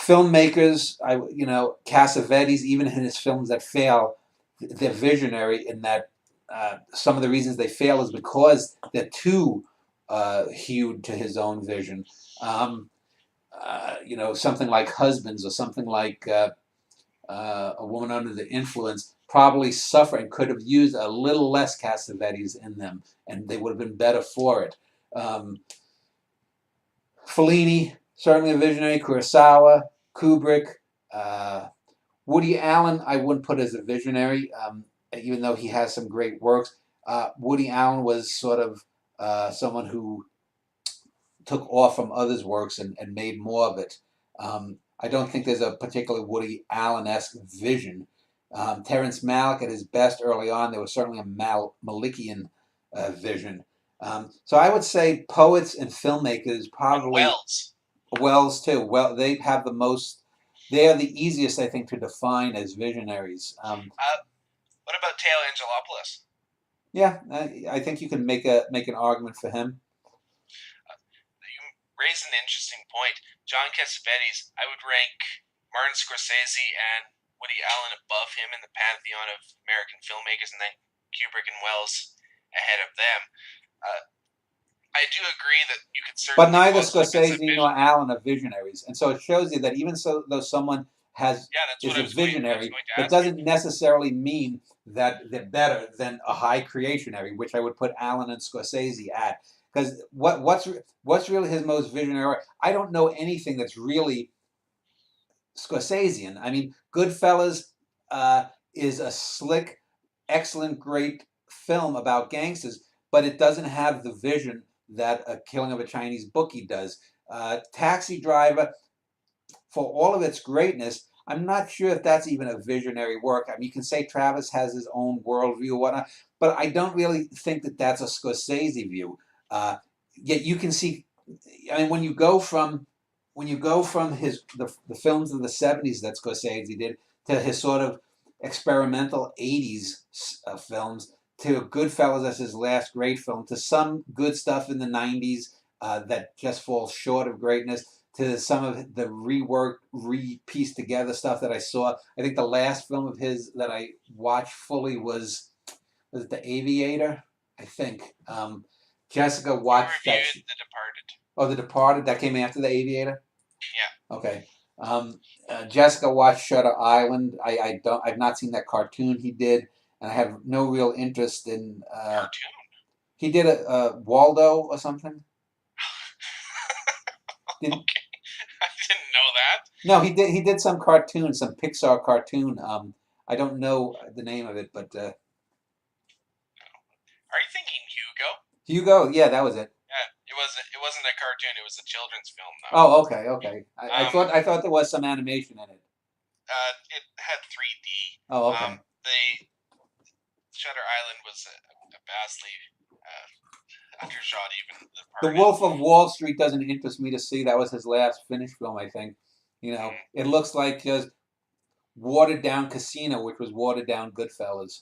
Filmmakers, Cassavetes, even in his films that fail, they're visionary in that some of the reasons they fail is because they're too hewed to his own vision. Um, something like Husbands or something like A Woman Under the Influence probably suffer and could have used a little less Cassavetes in them, and they would have been better for it. Um, Fellini, certainly a visionary. Kurosawa, Kubrick, uh, Woody Allen, I wouldn't put as a visionary, even though he has some great works. Woody Allen was sort of someone who took off from others' works and made more of it. I don't think there's a particular Woody Allen-esque vision. Terrence Malick at his best early on, there was certainly a Malickian vision. So I would say poets and filmmakers And probably. Wells. Wells too. Well, they have the most. They are the easiest, I think, to define as visionaries. What about Teo Angelopoulos? Yeah, I think you can make an argument for him. You raised an interesting point. John Cassavetes, I would rank Martin Scorsese and Woody Allen above him in the pantheon of American filmmakers, and then Kubrick and Wells ahead of them. I do agree that you could But certainly neither pose him as a Scorsese nor vision. Allen are visionaries, and so it shows you that even so, though someone Yeah, that's what is I a was going. I was visionary, going to that ask you. doesn't necessarily mean that they're better than a high creationary, which I would put Allen and Scorsese at. Because what's really his most visionary? I don't know anything that's really Scorsesean. I mean, Goodfellas is a slick, excellent, great film about gangsters, but it doesn't have the vision that A Killing of a Chinese Bookie does. Taxi Driver, for all of its greatness, I'm not sure if that's even a visionary work. I mean, you can say Travis has his own worldview or whatnot, but I don't really think that that's a Scorsese view. Yet you can see, I mean, when you go from the films of the '70s that Scorsese did to his sort of experimental '80s films to Goodfellas as his last great film to some good stuff in the '90s that just falls short of greatness to some of the reworked, re-pieced together stuff that I saw. I think the last film of his that I watched fully was it The Aviator? I think. Jessica You watched that. reviewed The Departed. Oh, The Departed that came after The Aviator. Yeah. Okay. Jessica watched Shutter Island. I've not seen that cartoon he did, and I have no real interest in. Cartoon. He did a Waldo or something. Did, Okay. I didn't know that. no, he did some cartoon, some Pixar cartoon. I don't know the name of it, but Are you thinking Hugo? Hugo. Yeah, that was it. Yeah, it wasn't. It wasn't a cartoon. It was a children's film, though. Oh, okay, okay. Um, I thought there was some animation in it. it had 3D. Oh, okay. The Shutter Island was a vastly undershot, even The The Departed. Wolf of Wall Street doesn't interest me to see. That was his last finished film, I think. Mm-hmm. It looks like just watered down Casino, which was watered down Goodfellas.